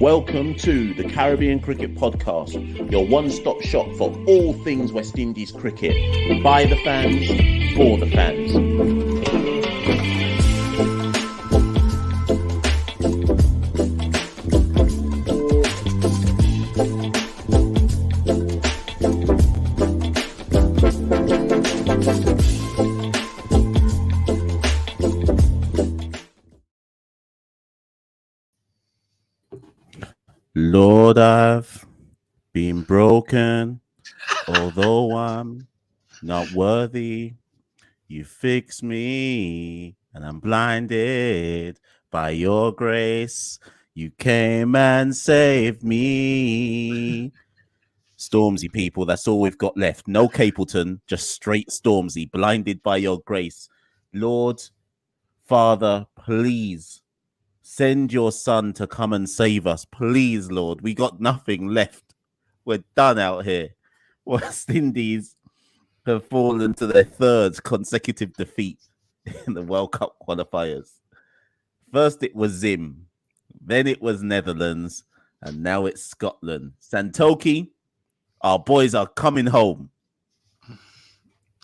Welcome to the Caribbean Cricket Podcast, your one-stop shop for all things West Indies cricket. By the fans, for the fans. Lord, I've been broken, although I'm not worthy. You fix me, and I'm blinded by your grace. You came and saved me. Stormzy, people, that's all we've got left. No Capleton, just straight Stormzy, blinded by your grace. Lord, Father, please. Send your son to come and save us. Please, Lord. We got nothing left. We're done out here. West Indies have fallen to their third consecutive defeat in the World Cup qualifiers. First it was Zim, then it was Netherlands, and now it's Scotland. Santoki, our boys are coming home.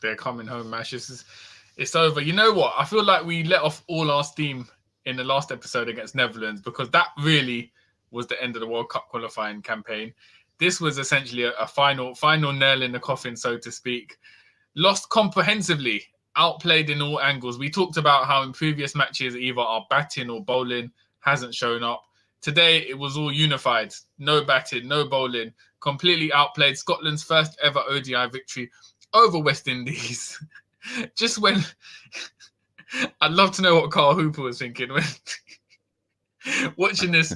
They're coming home, Mash. It's over. You know what? I feel like we let off all our steam in the last episode against Netherlands, because that really was the end of the World Cup qualifying campaign. This was essentially a final nail in the coffin, so to speak. Lost comprehensively, outplayed in all angles. We talked about how in previous matches either our batting or bowling hasn't shown up. Today it was all unified. No batting, no bowling. Completely outplayed. Scotland's first ever ODI victory over West Indies. Just when... I'd love to know what Carl Hooper was thinking when watching this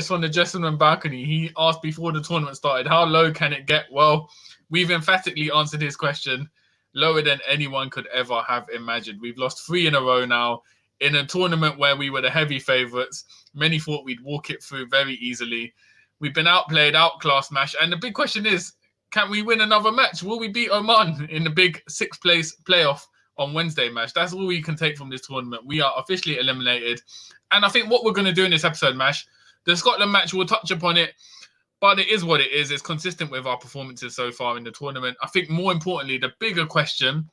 from the dressing room balcony. He asked before the tournament started, how low can it get? Well, we've emphatically answered his question. Lower than anyone could ever have imagined. We've lost 3 in a row now in a tournament where we were the heavy favourites. Many thought we'd walk it through very easily. We've been outplayed, outclassed, Mash. And the big question is, can we win another match? Will we beat Oman in the big 6th place playoff on Wednesday, Mash? That's all we can take from this tournament. We are officially eliminated. And I think what we're going to do in this episode, Mash, the Scotland match, we'll touch upon it, but it is what it is. It's consistent with our performances so far in the tournament. I think more importantly, the bigger question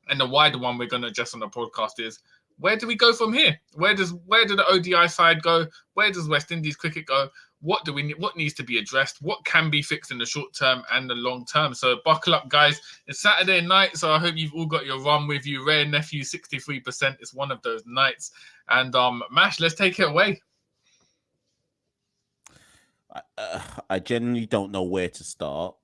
and the wider one we're going to address on the podcast is, where do we go from here? Where do the ODI side go? Where does West Indies cricket go? What needs to be addressed? What can be fixed in the short term and the long term? So buckle up, guys. It's Saturday night, so I hope you've all got your rum with you. Rare Nephew, 63%. It's one of those nights. And Mash, let's take it away. I genuinely don't know where to start.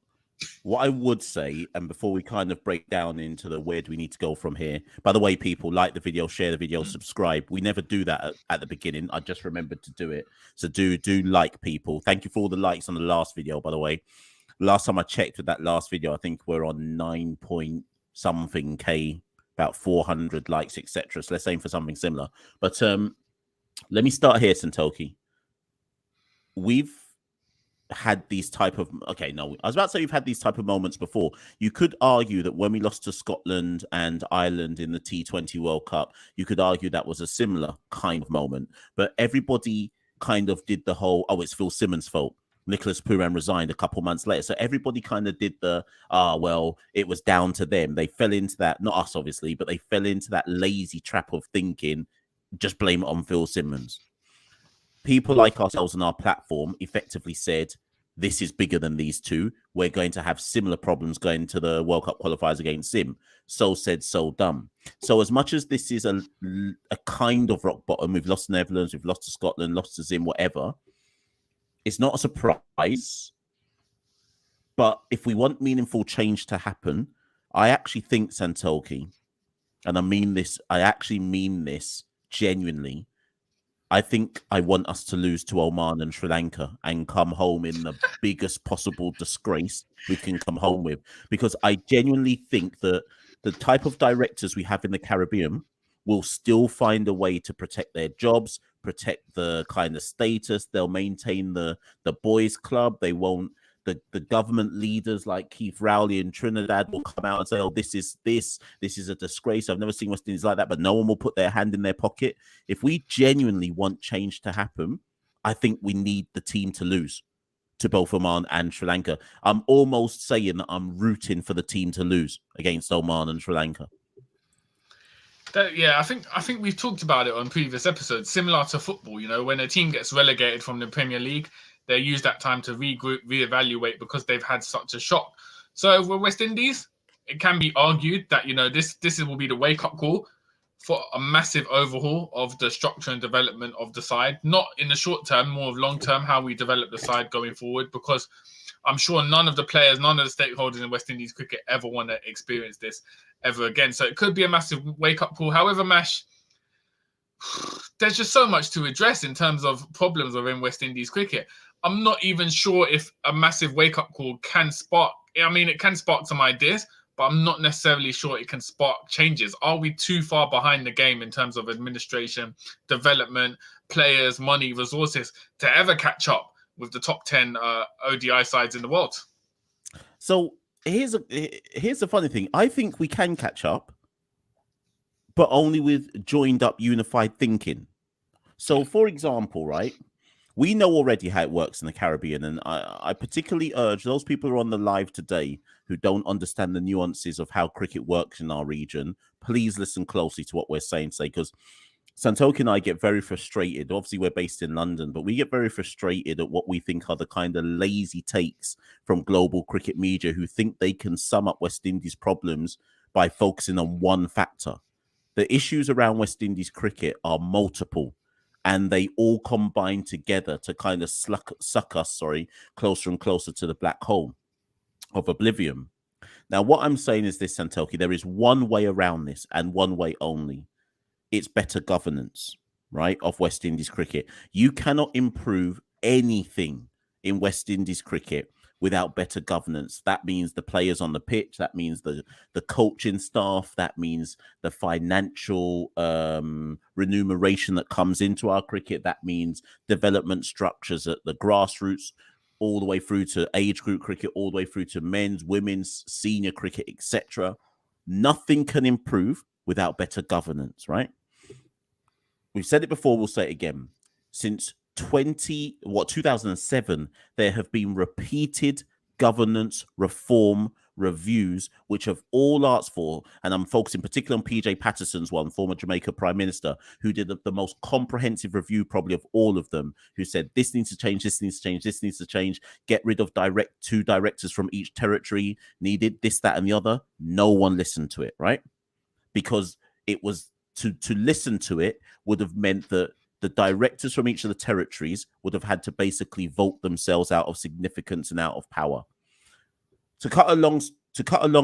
What I would say, and before we kind of break down into the where do we need to go from here, by the way, people, like the video, share the video, subscribe. We never do that at the beginning. I just remembered to do it. So do like, people. Thank you for all the likes on the last video, by the way. Last time I checked with that last video, I think we're on 9 point something K, about 400 likes, etc. So let's aim for something similar. But let me start here, Santoki. We've had these type of I was about to say we've had these type of moments before. You could argue that when we lost to Scotland and Ireland in the T20 World Cup, you could argue that was a similar kind of moment, but everybody kind of did the whole, oh, it's Phil Simmons' fault. Nicholas Pooran resigned a couple months later, so everybody kind of did the well, it was down to them. They fell into that, not us obviously, but they fell into that lazy trap of thinking just blame it on Phil Simmons. People like ourselves on our platform effectively said, this is bigger than these two. We're going to have similar problems going to the World Cup qualifiers against Sim. So said, so done. So as much as this is a kind of rock bottom, we've lost to Netherlands, we've lost to Scotland, lost to Zim, whatever. It's not a surprise. But if we want meaningful change to happen, I actually think, Santoki, and I actually mean this genuinely, I think I want us to lose to Oman and Sri Lanka and come home in the biggest possible disgrace we can come home with. Because I genuinely think that the type of directors we have in the Caribbean will still find a way to protect their jobs, protect the kind of status. They'll maintain the boys' club. They won't. The government leaders like Keith Rowley in Trinidad will come out and say, oh, this is a disgrace. I've never seen West Indies like that, but no one will put their hand in their pocket. If we genuinely want change to happen, I think we need the team to lose to both Oman and Sri Lanka. I'm almost saying that I'm rooting for the team to lose against Oman and Sri Lanka. I think we've talked about it on previous episodes. Similar to football, when a team gets relegated from the Premier League, they use that time to regroup, reevaluate because they've had such a shock. So with West Indies, it can be argued that this will be the wake-up call for a massive overhaul of the structure and development of the side. Not in the short term, more of long term, how we develop the side going forward, because I'm sure none of the players, none of the stakeholders in West Indies cricket ever want to experience this ever again. So it could be a massive wake-up call. However, Mash, there's just so much to address in terms of problems within West Indies cricket. I'm not even sure if a massive wake-up call can spark. I mean, it can spark some ideas, but I'm not necessarily sure it can spark changes. Are we too far behind the game in terms of administration, development, players, money, resources to ever catch up with the top 10 ODI sides in the world? So here's the funny thing. I think we can catch up, but only with joined up, unified thinking. So, for example, right, we know already how it works in the Caribbean, and I particularly urge those people who are on the live today who don't understand the nuances of how cricket works in our region, please listen closely to what we're saying today, because Santoki and I get very frustrated. Obviously, we're based in London, but we get very frustrated at what we think are the kind of lazy takes from global cricket media who think they can sum up West Indies' problems by focusing on one factor. The issues around West Indies cricket are multiple, and they all combine together to kind of suck us closer and closer to the black hole of oblivion. Now, what I'm saying is this, Santoki, there is one way around this and one way only. It's better governance, right, of West Indies cricket. You cannot improve anything in West Indies cricket without better governance. That means the players on the pitch, that means the coaching staff, that means the financial remuneration that comes into our cricket, that means development structures at the grassroots, all the way through to age group cricket, all the way through to men's, women's, senior cricket, etc. Nothing can improve without better governance, right? We've said it before, we'll say it again. Since 2007, there have been repeated governance reform reviews, which have all asked for, and I'm focusing particularly on PJ Patterson's one, former Jamaica Prime Minister, who did the most comprehensive review probably of all of them, who said this needs to change, this needs to change, this needs to change, get rid of two directors from each territory, needed this, that, and the other. No one listened to it, right? Because it was to listen to it would have meant that the directors from each of the territories would have had to basically vote themselves out of significance and out of power. To cut a long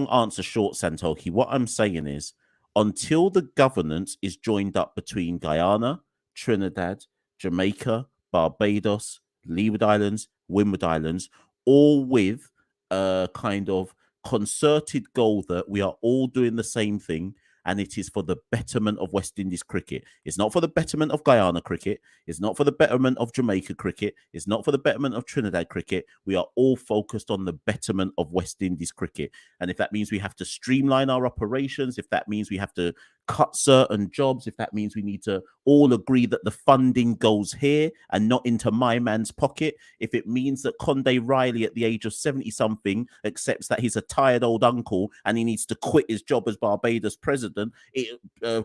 answer short, Santoki, what I'm saying is, until the governance is joined up between Guyana, Trinidad, Jamaica, Barbados, Leeward Islands, Windward Islands, all with a kind of concerted goal that we are all doing the same thing, and it is for the betterment of West Indies cricket. It's not for the betterment of Guyana cricket. It's not for the betterment of Jamaica cricket. It's not for the betterment of Trinidad cricket. We are all focused on the betterment of West Indies cricket. And if that means we have to streamline our operations, if that means we have to cut certain jobs, if that means we need to all agree that the funding goes here and not into my man's pocket, if it means that Conde Riley at the age of 70-something accepts that he's a tired old uncle and he needs to quit his job as Barbados president,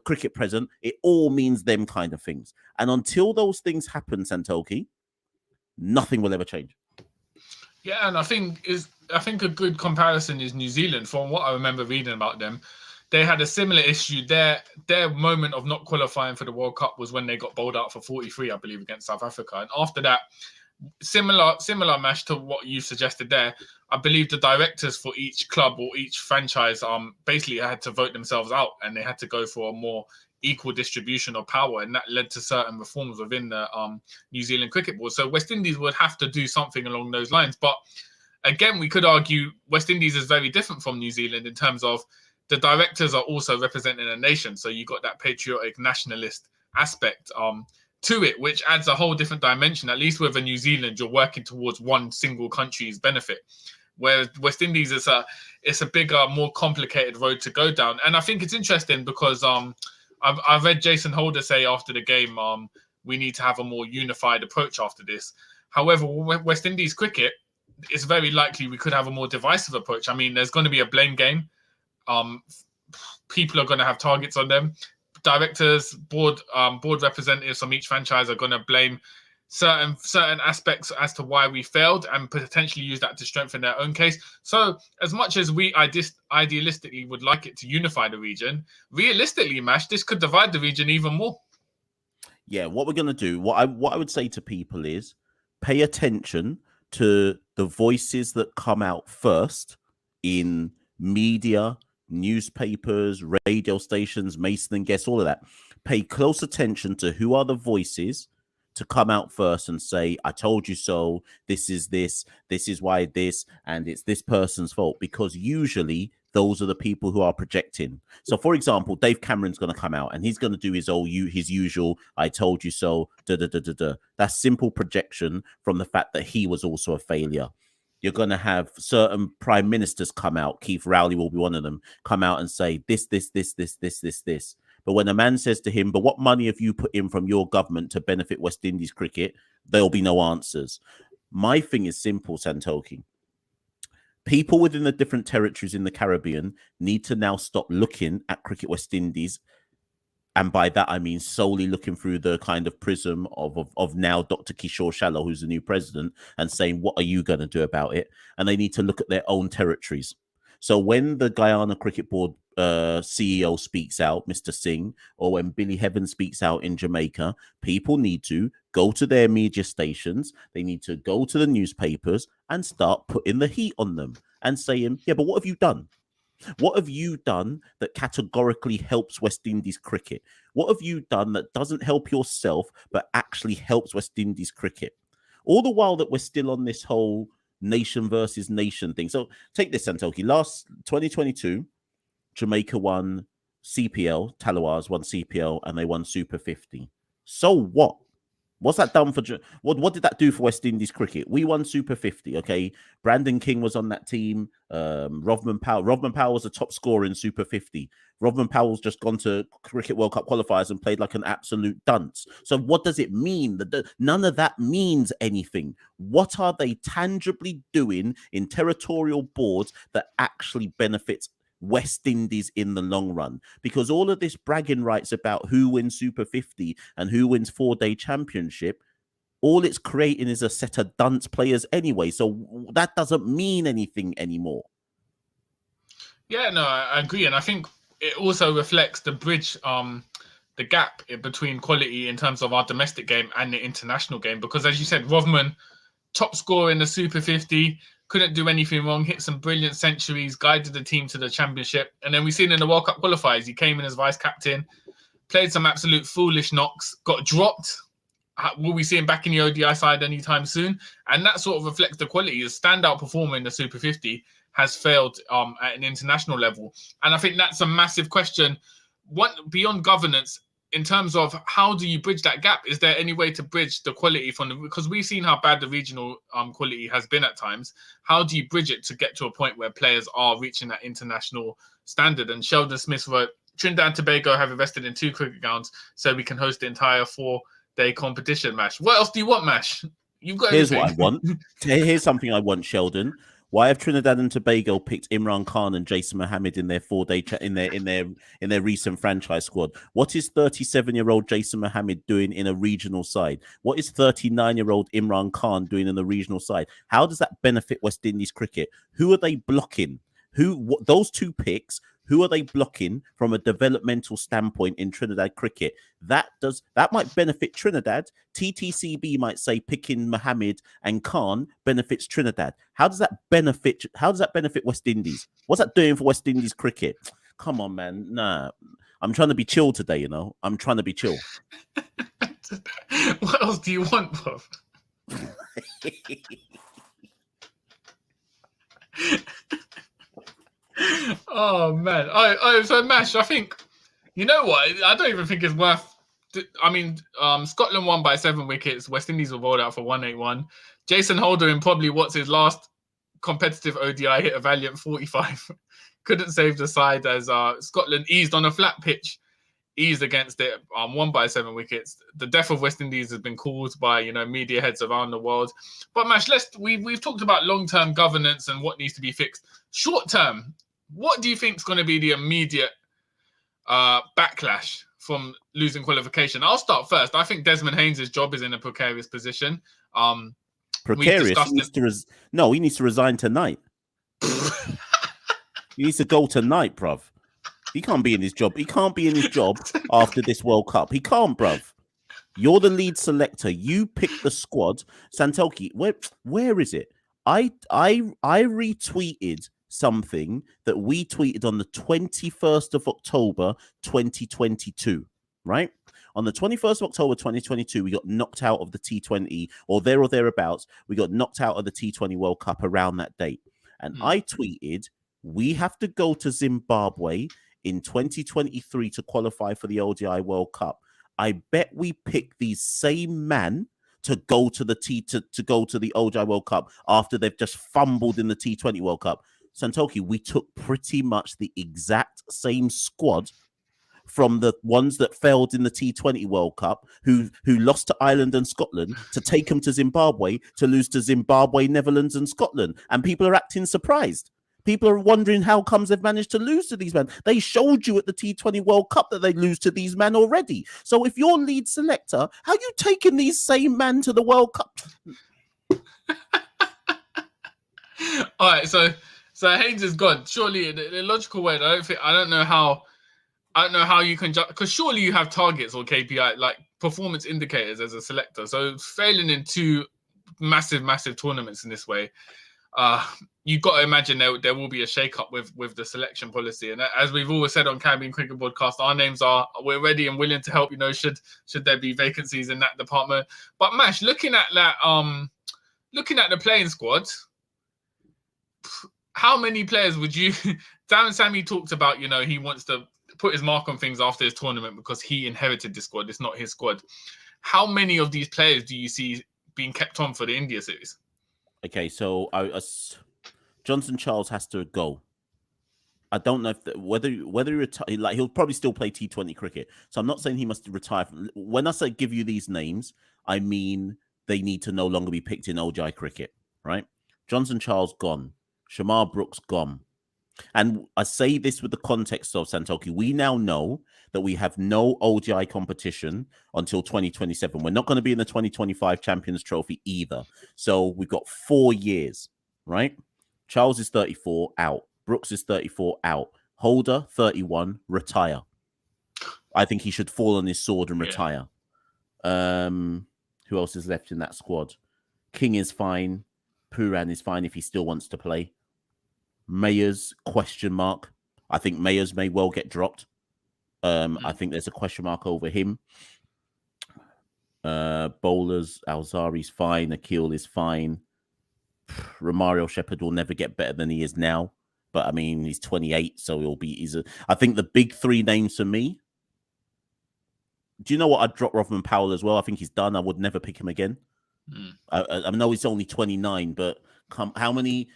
cricket president, it all means them kind of things. And until those things happen, Santoki, nothing will ever change. Yeah, and I think a good comparison is New Zealand. From what I remember reading about them, they had a similar issue. Their moment of not qualifying for the World Cup was when they got bowled out for 43, I believe, against South Africa. And after that, similar match to what you suggested there, I believe the directors for each club or each franchise basically had to vote themselves out, and they had to go for a more equal distribution of power, and that led to certain reforms within the New Zealand Cricket Board. So West Indies would have to do something along those lines. But again, we could argue West Indies is very different from New Zealand in terms of the directors are also representing a nation. So you got that patriotic nationalist aspect to it, which adds a whole different dimension. At least with New Zealand, you're working towards one single country's benefit. Whereas West Indies, it's a bigger, more complicated road to go down. And I think it's interesting because I read Jason Holder say after the game, we need to have a more unified approach after this. However, West Indies cricket, it's very likely we could have a more divisive approach. I mean, there's going to be a blame game. People are going to have targets on them. Directors, board representatives from each franchise are going to blame certain aspects as to why we failed and potentially use that to strengthen their own case. So as much as we idealistically would like it to unify the region, realistically, Mash, this could divide the region even more. Yeah, what we're going to do, what I would say to people is pay attention to the voices that come out first in media, newspapers, radio stations, Mason and Guest, all of that. Pay close attention to who are the voices to come out first and say, I told you so, this is why this, and it's this person's fault, because usually those are the people who are projecting. So, for example, Dave Cameron's going to come out and he's going to do his usual, I told you so, That's simple projection from the fact that he was also a failure. You're going to have certain prime ministers come out, Keith Rowley will be one of them, come out and say this. But when a man says to him, but what money have you put in from your government to benefit West Indies cricket? There'll be no answers. My thing is simple, Santoki. People within the different territories in the Caribbean need to now stop looking at Cricket West Indies. And by that, I mean solely looking through the kind of prism of now Dr. Kishore Shallow, who's the new president, and saying, what are you going to do about it? And they need to look at their own territories. So when the Guyana Cricket Board CEO speaks out, Mr. Singh, or when Billy Heaven speaks out in Jamaica, people need to go to their media stations. They need to go to the newspapers and start putting the heat on them and saying, yeah, but what have you done? What have you done that categorically helps West Indies cricket? What have you done that doesn't help yourself, but actually helps West Indies cricket? All the while that we're still on this whole nation versus nation thing. So take this, Santoki. Last 2022, Jamaica won CPL, Talawars won CPL, and they won Super 50. So what? What's that done for? What did that do for West Indies cricket? We won Super 50. Okay, Brandon King was on that team. Rovman Powell was the top scorer in Super 50. Rovman Powell's just gone to Cricket World Cup qualifiers and played like an absolute dunce. So what does it mean? None of that means anything. What are they tangibly doing in territorial boards that actually benefits West Indies in the long run? Because all of this bragging rights about who wins Super 50 and who wins 4-day championship, all it's creating is a set of dunce players anyway. So that doesn't mean anything anymore. Yeah, no, I agree. And I think it also reflects the bridge, the gap between quality in terms of our domestic game and the international game. Because as you said, Rovman, top scorer in the Super 50, couldn't do anything wrong, hit some brilliant centuries, guided the team to the championship. And then we've seen in the World Cup qualifiers, he came in as vice-captain, played some absolute foolish knocks, got dropped. Will we see him back in the ODI side anytime soon? And that sort of reflects the quality. A standout performer in the Super 50 has failed at an international level. And I think that's a massive question. What beyond governance, in terms of how do you bridge that gap? Is there any way to bridge the quality because we've seen how bad the regional quality has been at times. How do you bridge it to get to a point where players are reaching that international standard? And Sheldon Smith wrote, Trinidad and Tobago have invested in 2 cricket grounds so we can host the entire 4-day competition, Mash. What else do you want, Mash? You've got Here's everything. what I want. Here's something I want, Sheldon. Why have Trinidad and Tobago picked Imran Khan and Jason Mohammed in their 4-day in their recent franchise squad? What is 37-year-old Jason Mohammed doing in a regional side? What is 39-year-old Imran Khan doing in the regional side? How does that benefit West Indies cricket? Who are they blocking? Those 2 picks? Who are they blocking from a developmental standpoint in Trinidad cricket? That might benefit Trinidad. TTCB might say picking Mohammed and Khan benefits Trinidad. How does that benefit West Indies? What's that doing for West Indies cricket? Come on, man. Nah. I'm trying to be chill today, you know. I'm trying to be chill. What else do you want, bro? Oh man! So Mash, I think you know what? I don't even think it's worth. I mean, Scotland won by 7 wickets. West Indies were bowled out for 181. Jason Holder in probably what's his last competitive ODI hit a valiant 45. Couldn't save the side as Scotland eased on a flat pitch eased against it, won by 7 wickets. The death of West Indies has been called by media heads around the world. But Mash, we've talked about long-term governance and what needs to be fixed. Short-term, what do you think is going to be the immediate backlash from losing qualification? I'll start first. I think Desmond Haynes' job is in a precarious position. Precarious? He needs to resign tonight. He needs to go tonight, bruv. He can't be in his job. He can't be in his job after this World Cup. He can't, bruv. You're the lead selector. You pick the squad. Santoki, where is it? I retweeted something that we tweeted on the 21st of October, 2022, right? On the 21st of October, 2022, we got knocked out of the T20 or thereabouts. We got knocked out of the T20 World Cup around that date. And I tweeted, we have to go to Zimbabwe in 2023 to qualify for the ODI World Cup. I bet we pick these same man to go to the the ODI World Cup after they've just fumbled in the T20 World Cup. Santoki, we took pretty much the exact same squad from the ones that failed in the T20 World Cup, who lost to Ireland and Scotland, to take them to Zimbabwe, to lose to Zimbabwe, Netherlands and Scotland. And people are acting surprised. People are wondering how comes they've managed to lose to these men. They showed you at the T20 World Cup that they lose to these men already. So if you're lead selector, how are you taking these same men to the World Cup? All right, so Haynes is gone. Surely, in a logical way, I don't know how you can because surely you have targets or KPI like performance indicators as a selector. So failing in 2 massive tournaments in this way, you've got to imagine there will be a shake-up with the selection policy. And as we've always said on Caribbean Cricket Podcast, our names we're ready and willing to help, should there be vacancies in that department. But Mash, looking at the playing squad, how many players would you Darren Sammy talked about, he wants to put his mark on things after his tournament because he inherited the squad. It's not his squad. How many of these players do you see being kept on for the India series? Okay, so Johnson Charles has to go. I don't know whether he retire. Like, he'll probably still play T20 cricket. So I'm not saying he must retire. When I say give you these names, I mean they need to no longer be picked in ODI cricket, right? Johnson Charles gone. Shamar Brooks gone. And I say this with the context of Santoki. We now know that we have no ODI competition until 2027. We're not going to be in the 2025 Champions Trophy either. So we've got 4 years, right? Charles is 34, out. Brooks is 34, out. Holder, 31, retire. I think he should fall on his sword and retire. Who else is left in that squad? King is fine. Puran is fine if he still wants to play. Mayers, question mark. I think Mayers may well get dropped. I think there's a question mark over him. Bowlers, Alzari's fine. Akil is fine. Romario Shepherd will never get better than he is now. But I mean, he's 28, so I think the big 3 names for me. Do you know what? I'd drop Rothman Powell as well. I think he's done. I would never pick him again. I know he's only 29, but how many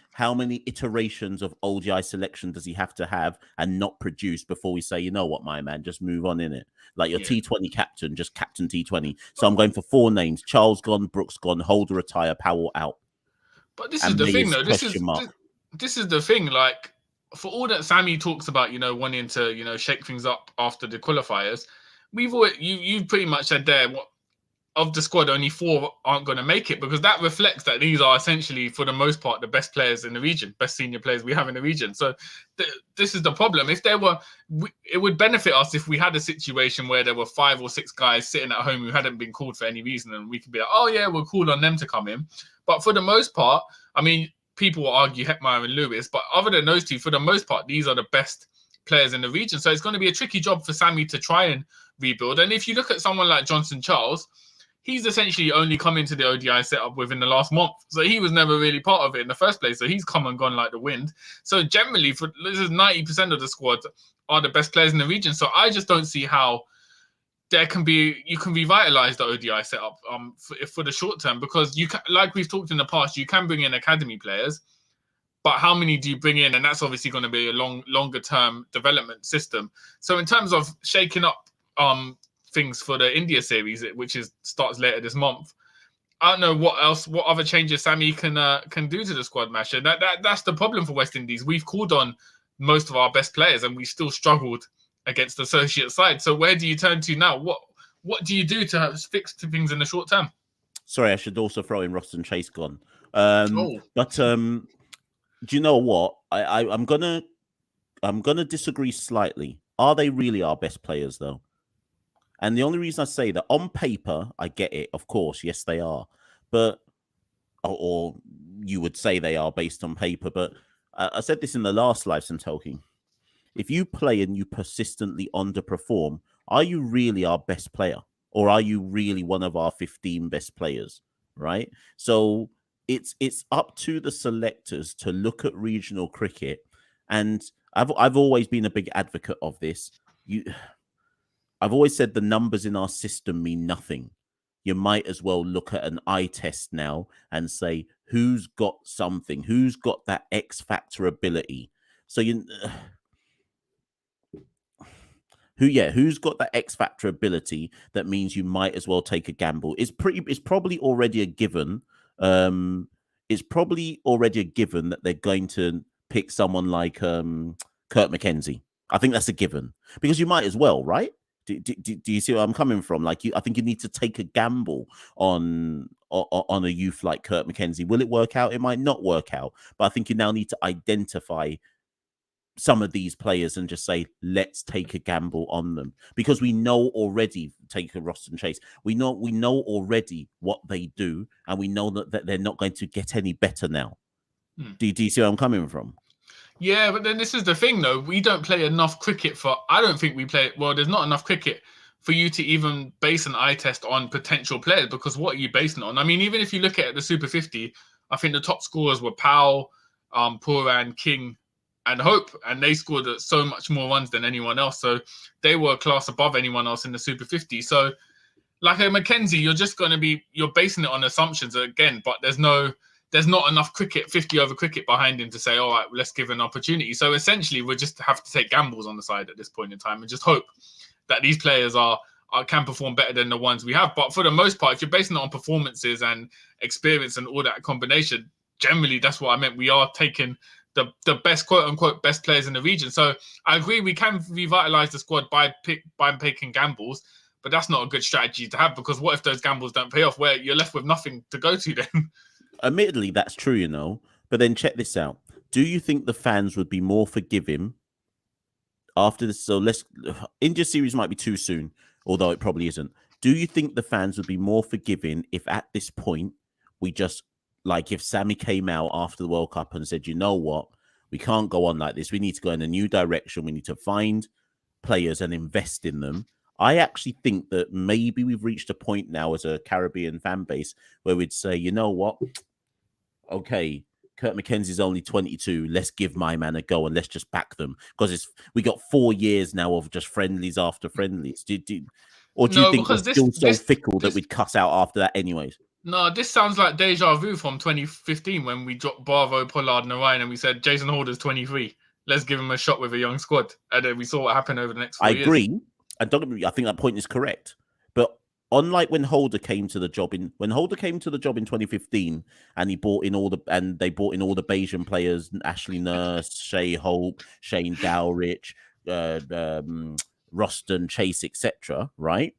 iterations of ODI selection does he have to have and not produce before we say, you know what, my man, just move on in it? Like your T20 captain, just captain T20. So I'm going for 4 names: Charles gone, Brooks gone, Holder retire, Powell out. But this is the thing, though. This is the thing. Like, for all that Sammy talks about, wanting to, shake things up after the qualifiers, you've pretty much said there of the squad, only 4 aren't going to make it, because that reflects that these are essentially, for the most part, the best players in the region, best senior players we have in the region. So this is the problem. If it would benefit us if we had a situation where there were 5 or 6 guys sitting at home who hadn't been called for any reason, and we could be like, oh yeah, we'll call on them to come in. But for the most part, I mean, people will argue Hetmeyer and Lewis, but other than those 2, for the most part, these are the best players in the region. So it's going to be a tricky job for Sammy to try and rebuild. And if you look at someone like Johnson Charles, he's essentially only come into the ODI setup within the last month. So he was never really part of it in the first place. So he's come and gone like the wind. So generally, this is 90% of the squad are the best players in the region. So I just don't see how you can revitalize the ODI setup for the short term, because like we've talked in the past, you can bring in academy players, but how many do you bring in? And that's obviously going to be a longer term development system. So in terms of shaking up things for the India series, which starts later this month. I don't know what other changes Sammy can do to the squad, Masha. That's the problem for West Indies. We've called on most of our best players, and we still struggled against the associate side. So where do you turn to now? What do you do to fix things in the short term? Sorry, I should also throw in Roston Chase gone. But do you know what? I'm gonna disagree slightly. Are they really our best players though? And the only reason I say that, on paper, I get it. Of course, yes, they are. But or you would say they are based on paper. But I said this in the last live some talking. If you play and you persistently underperform, are you really our best player? Or are you really one of our 15 best players? Right? So it's up to the selectors to look at regional cricket. And I've always been a big advocate of this. I've always said the numbers in our system mean nothing. You might as well look at an eye test now and say, who's got something? Who's got that X factor ability? So who's got that X factor ability that means you might as well take a gamble? It's probably already a given. It's probably already a given that they're going to pick someone like Kurt McKenzie. I think that's a given because you might as well, right? Do you see where I'm coming from? Like, I think you need to take a gamble on a youth like Kurt McKenzie. Will it work out? It might not work out, but I think you now need to identify some of these players and just say, let's take a gamble on them, because we know already. Take a Roston Chase. We know already what they do, and we know that they're not going to get any better now. Do you see where I'm coming from? Yeah, but then this is the thing, though. We don't play enough cricket I don't think we play. Well, there's not enough cricket for you to even base an eye test on potential players, because what are you basing it on? I mean, even if you look at the Super 50, I think the top scorers were Powell, Pooran, King, and Hope, and they scored so much more runs than anyone else. So they were a class above anyone else in the Super 50. So, like a McKenzie, you're basing it on assumptions again, but there's not enough cricket, 50 over cricket behind him to say, all right, let's give an opportunity. So essentially, we just have to take gambles on the side at this point in time and just hope that these players can perform better than the ones we have. But for the most part, if you're basing it on performances and experience and all that combination, generally, that's what I meant. We are taking the best, quote unquote, best players in the region. So I agree, we can revitalize the squad by picking gambles, but that's not a good strategy to have, because what if those gambles don't pay off, where you're left with nothing to go to then? Admittedly, that's true, but then check this out. Do you think the fans would be more forgiving after this? So India series might be too soon, although it probably isn't. Do you think the fans would be more forgiving if at this point we just, like, if Sammy came out after the World Cup and said, you know what, we can't go on like this. We need to go in a new direction. We need to find players and invest in them. I actually think that maybe we've reached a point now as a Caribbean fan base where we'd say, you know what? Okay, Kurt McKenzie's only 22. Let's give my man a go and let's just back them, because we got 4 years now of just friendlies after friendlies. Do you think we're still so fickle that we'd cuss out after that anyways? No, this sounds like deja vu from 2015 when we dropped Bravo, Pollard, and Orion, and we said Jason Holder's 23. Let's give him a shot with a young squad, and then we saw what happened over the next 4 years. I agree, and don't get me, I think that point is correct, but unlike when Holder came to the job in 2015, and they brought in all the Bayesian players, Ashley Nurse, Shea Hope, Shane Dowrich, Roston, Chase, etc. Right?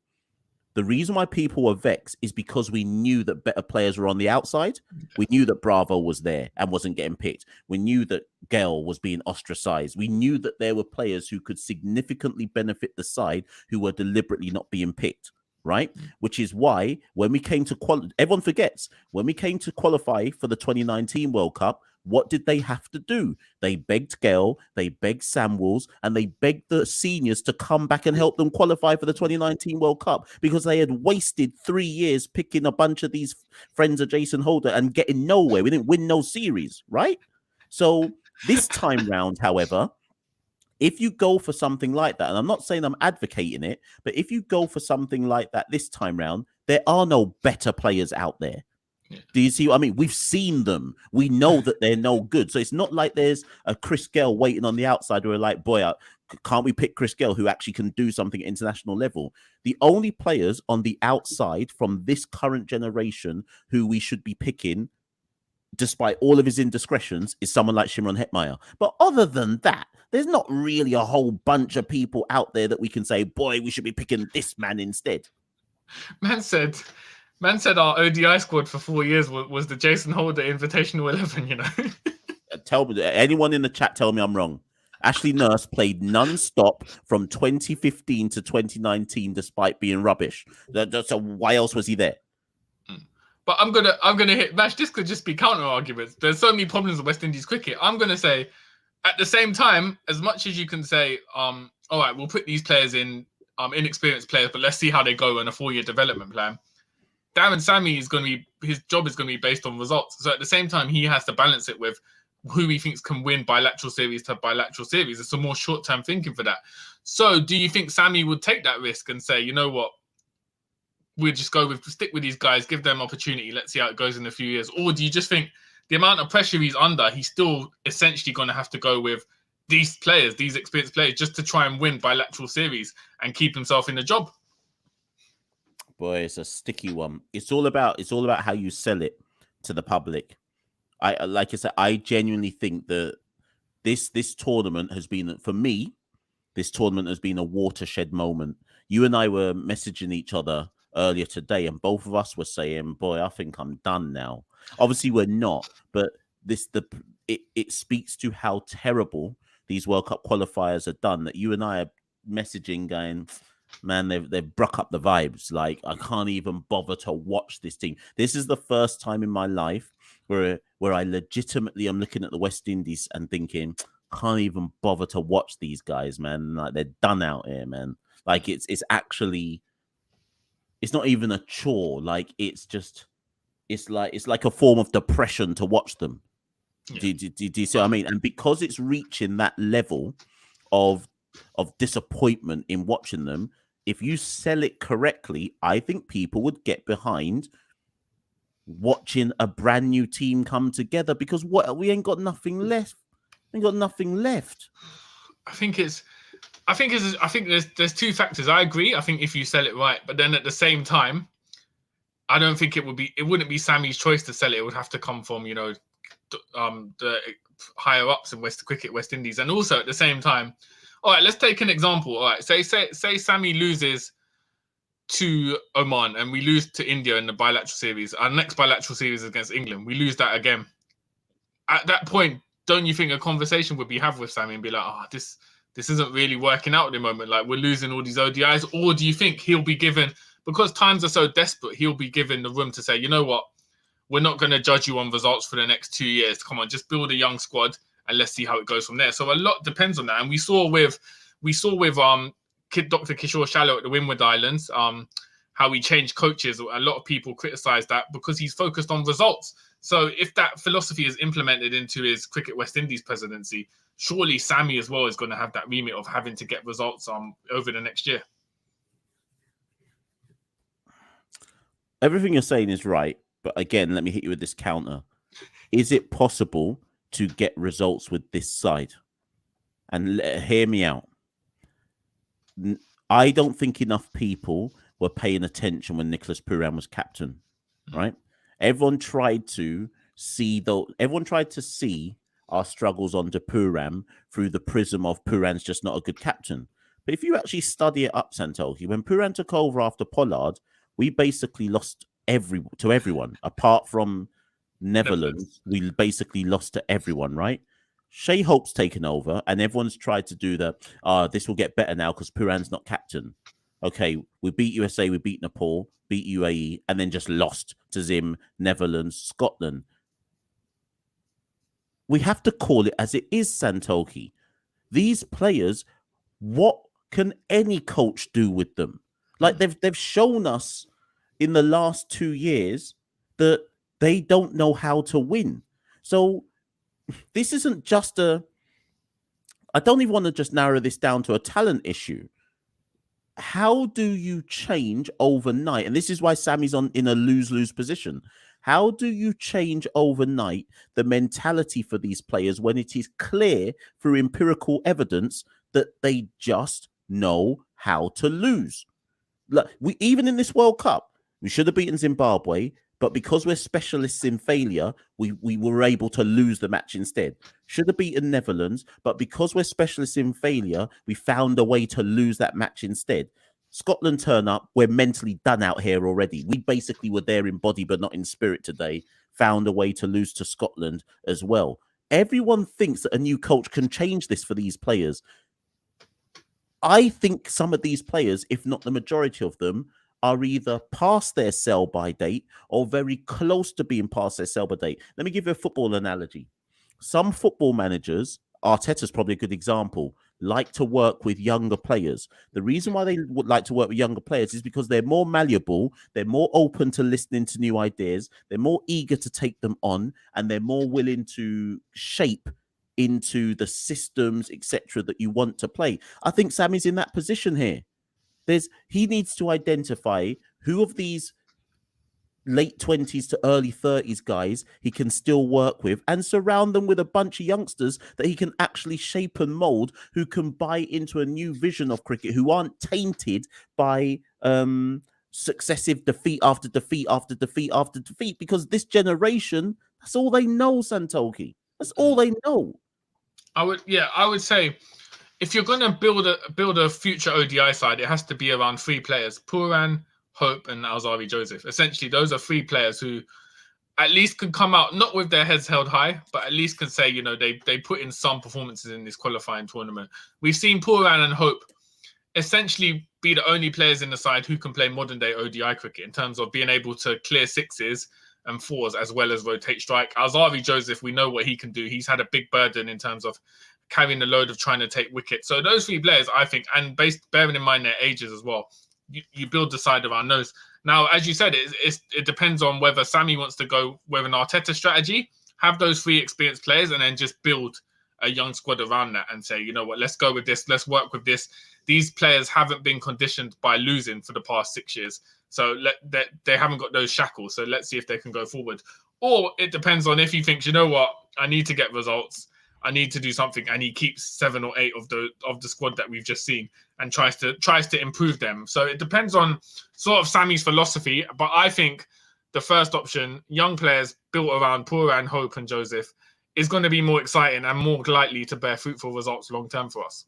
The reason why people were vexed is because we knew that better players were on the outside. We knew that Bravo was there and wasn't getting picked. We knew that Gale was being ostracized. We knew that there were players who could significantly benefit the side who were deliberately not being picked. Right? Which is why when we came to everyone forgets, when we came to qualify for the 2019 World Cup, what did they have to do? They begged Gale, they begged Samuels, and they begged the seniors to come back and help them qualify for the 2019 World Cup, because they had wasted 3 years picking a bunch of these friends of Jason Holder and getting nowhere. We didn't win no series, right? So this time round, however, if you go for something like that, and I'm not saying I'm advocating it, but if you go for something like that this time round, there are no better players out there. Yeah. Do you see what I mean? We've seen them. We know that they're no good. So it's not like there's a Chris Gale waiting on the outside where we're like, boy, Can't we pick Chris Gale, who actually can do something at international level? The only players on the outside from this current generation who we should be picking, despite all of his indiscretions, is someone like Shimron Hetmeyer. But other than that, there's not really a whole bunch of people out there that we can say, boy, we should be picking this man instead. Man said our ODI squad for 4 years was the Jason Holder Invitational 11, you know. Tell me, anyone in the chat, tell me I'm wrong. Ashley Nurse played non-stop from 2015 to 2019, despite being rubbish. So why else was he there? But I'm gonna hit Mash. This could just be counter arguments. There's so many problems with West Indies cricket. I'm gonna say, at the same time, as much as you can say, all right, we'll put these players in, inexperienced players, but let's see how they go in a 4-year development plan. Darren Sammy his job is going to be based on results. So at the same time, he has to balance it with who he thinks can win bilateral series to bilateral series. It's some more short-term thinking for that. So do you think Sammy would take that risk and say, you know what, we'll just stick with these guys, give them opportunity, let's see how it goes in a few years? Or do you just think the amount of pressure he's under, he's still essentially going to have to go with these players, these experienced players, just to try and win bilateral series and keep himself in the job? Boy, it's a sticky one. It's all about how you sell it to the public. Like I said, I genuinely think that this tournament has been, for me, this tournament has been a watershed moment. You and I were messaging each other earlier today, and both of us were saying, boy, I think I'm done now. Obviously, we're not, but it speaks to how terrible these World Cup qualifiers are done, that you and I are messaging going, man, they've broke up the vibes. Like, I can't even bother to watch this team. This is the first time in my life where I legitimately am looking at the West Indies and thinking, can't even bother to watch these guys, man. Like, they're done out here, man. Like, it's actually, it's not even a chore. Like, it's like a form of depression to watch them. Yeah. Do you see what I mean? And because it's reaching that level of disappointment in watching them, if you sell it correctly, I think people would get behind watching a brand new team come together, because we ain't got nothing left. We ain't got nothing left. I think there's two factors. I agree. I think if you sell it right, but then at the same time, I don't think it wouldn't be Sammy's choice to sell it. It would have to come from, you know, the higher ups in West Indies. And also at the same time, all right, let's take an example. All right, say Sammy loses to Oman and we lose to India in the bilateral series. Our next bilateral series against England, we lose that again. At that point, don't you think a conversation would be had with Sammy and be like, oh, this isn't really working out at the moment. Like, we're losing all these ODIs. Or do you think he'll be given, because times are so desperate, he'll be given the room to say, you know what, we're not going to judge you on results for the next 2 years. Come on, just build a young squad and let's see how it goes from there. So a lot depends on that. And we saw with Dr. Kishore Shallow at the Windward Islands, how he changed coaches. A lot of people criticized that because he's focused on results. So if that philosophy is implemented into his Cricket West Indies presidency, surely Sammy as well is going to have that remit of having to get results over the next year. Everything you're saying is right. But again, let me hit you with this counter. Is it possible to get results with this side? And hear me out. I don't think enough people were paying attention when Nicholas Pooran was captain, right? Everyone tried to see our struggles under Pooran through the prism of Pooran's just not a good captain. But if you actually study it up, Santoki, when Pooran took over after Pollard, we basically lost to everyone. Apart from Netherlands, we basically lost to everyone, right? Shea Hope's taken over, and everyone's tried to do this will get better now because Pooran's not captain. Okay, we beat USA, we beat Nepal, beat UAE, and then just lost to Zim, Netherlands, Scotland. We have to call it as it is, Santoki. These players, what can any coach do with them? Like, they've shown us in the last 2 years that they don't know how to win. So this isn't just I don't even want to just narrow this down to a talent issue. How do you change overnight? And this is why Sammy's in a lose-lose position. How do you change overnight the mentality for these players when it is clear through empirical evidence that they just know how to lose. Look, we even in this World Cup, we should have beaten Zimbabwe, but because we're specialists in failure, we were able to lose the match instead. Should have beaten Netherlands, but because we're specialists in failure, we found a way to lose that match instead. Scotland turn up, we're mentally done out here already. We basically were there in body but not in spirit today, found a way to lose to Scotland as well. Everyone thinks that a new coach can change this for these players. I think some of these players, if not the majority of them, are either past their sell-by date or very close to being past their sell-by date. Let me give you a football analogy. Some football managers, Arteta's probably a good example, like to work with younger players. The reason why they would like to work with younger players is because they're more malleable, they're more open to listening to new ideas, they're more eager to take them on, and they're more willing to shape into the systems, etc., that you want to play. I think Sammy's in that position here. He needs to identify who of these late 20s to early 30s guys he can still work with and surround them with a bunch of youngsters that he can actually shape and mold, who can buy into a new vision of cricket, who aren't tainted by successive defeat after defeat after defeat after defeat, because this generation, that's all they know, Santoki. That's all they know. I would say if you're going to build a future ODI side, it has to be around three players: Pooran, Hope, and Alzari Joseph. Essentially, those are three players who at least can come out not with their heads held high, but at least can say, you know, they put in some performances in this qualifying tournament. We've seen Pooran and Hope essentially be the only players in the side who can play modern day ODI cricket in terms of being able to clear sixes and fours as well as rotate strike. Alzari Joseph, we know what he can do. He's had a big burden in terms of carrying the load of trying to take wickets. So those three players, I think, and bearing in mind their ages as well, you build the side around those. Now, as you said, it depends on whether Sammy wants to go with an Arteta strategy, have those three experienced players, and then just build a young squad around that and say, you know what, let's go with this, let's work with this. These players haven't been conditioned by losing for the past 6 years. So they haven't got those shackles. So let's see if they can go forward. Or it depends on if he thinks, you know what, I need to get results, I need to do something, and he keeps 7 or 8 of the squad that we've just seen and tries to improve them. So it depends on sort of Sammy's philosophy. But I think the first option, young players built around Pooran, Hope, and Joseph, is going to be more exciting and more likely to bear fruitful results long term for us.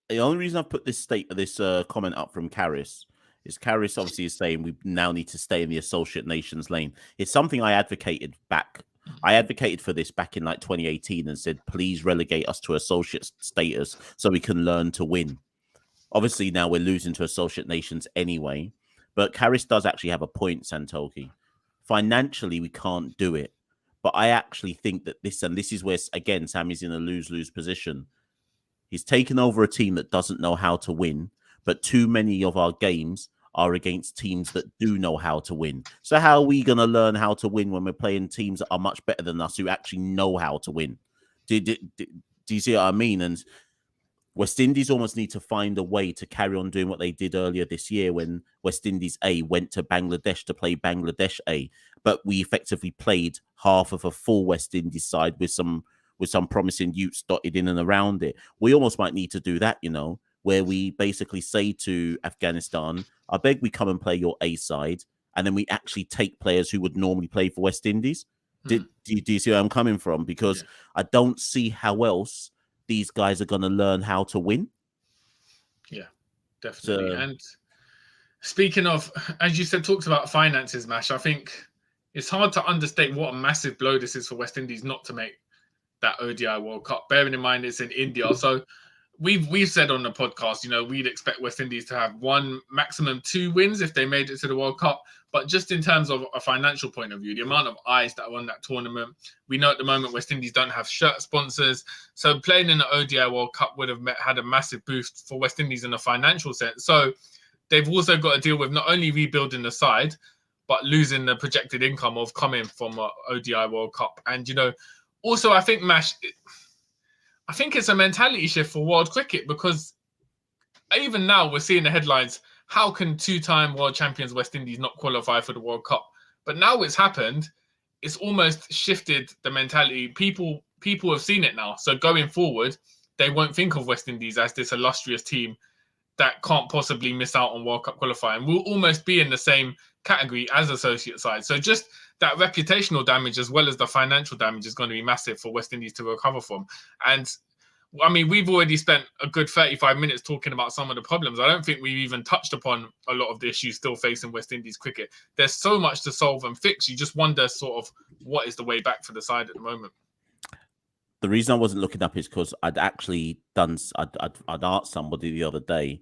The only reason I put this comment up from Karis is Karis obviously is saying we now need to stay in the associate nations lane. It's something I advocated back. I advocated for this back in like 2018 and said, please relegate us to associate status so we can learn to win. Obviously, now we're losing to associate nations anyway. But Karis does actually have a point, Santoki. Financially, we can't do it. But I actually think that this is where, again, Sammy's in a lose-lose position. He's taken over a team that doesn't know how to win, but too many of our games are against teams that do know how to win. So how are we going to learn how to win when we're playing teams that are much better than us who actually know how to win? Do you see what I mean? And West Indies almost need to find a way to carry on doing what they did earlier this year when West Indies A went to Bangladesh to play Bangladesh A, but we effectively played half of a full West Indies side with some promising youths dotted in and around it. We almost might need to do that, you know, where we basically say to Afghanistan, I beg we come and play your A side, and then we actually take players who would normally play for West Indies. Do you see where I'm coming from? Because I don't see how else these guys are going to learn how to win. Yeah, definitely. And speaking of, as you said, talks about finances, Mash, I think it's hard to understate what a massive blow this is for West Indies not to make that ODI World Cup, bearing in mind it's in India. So we've said on the podcast, you know, we'd expect West Indies to have 1, maximum 2 wins if they made it to the World Cup. But just in terms of a financial point of view, the amount of eyes that are on that tournament, we know at the moment West Indies don't have shirt sponsors. So playing in the ODI World Cup would have had a massive boost for West Indies in a financial sense. So they've also got to deal with not only rebuilding the side, but losing the projected income of coming from an ODI World Cup. And, you know, also, I think, Mash, I think it's a mentality shift for world cricket, because even now we're seeing the headlines, how can 2-time world champions West Indies not qualify for the World Cup? But now it's happened, it's almost shifted the mentality. People people have seen it now. So going forward, they won't think of West Indies as this illustrious team that can't possibly miss out on World Cup qualifying. We'll almost be in the same category as associate side. So just that reputational damage as well as the financial damage is going to be massive for West Indies to recover from. And I mean, we've already spent a good 35 minutes talking about some of the problems. I don't think we've even touched upon a lot of the issues still facing West Indies cricket. There's so much to solve and fix. You just wonder sort of what is the way back for the side at the moment. The reason I wasn't looking up is because I'd actually done. I'd asked somebody the other day.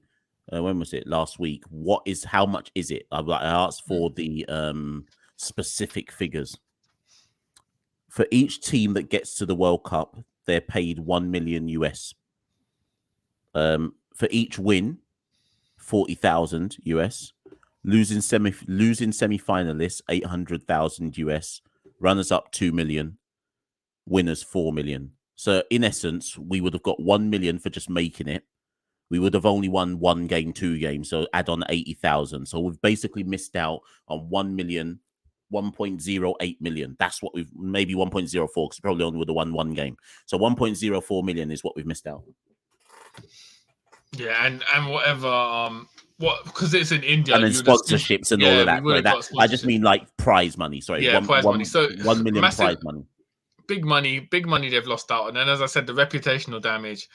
When was it? Last week. How much is it? I asked for the specific figures. For each team that gets to the World Cup, they're paid $1 million US. For each win, 40,000 US. Losing semi-finalists, 800,000 US. Runners up, 2 million. Winners, 4 million. So in essence, we would have got 1 million for just making it. We would have only won 1 game, 2 games. So add on 80,000. So we've basically missed out on 1 million, 1.08 million. That's what we've, maybe 1.04, because probably only would have won 1 game. So 1.04 million is what we've missed out. Yeah, and whatever, because it's in India. And then sponsorships and all of that. I just mean like prize money. Sorry. Yeah, prize money. So 1 million prize money. Big money they've lost out. And then, as I said, the reputational damage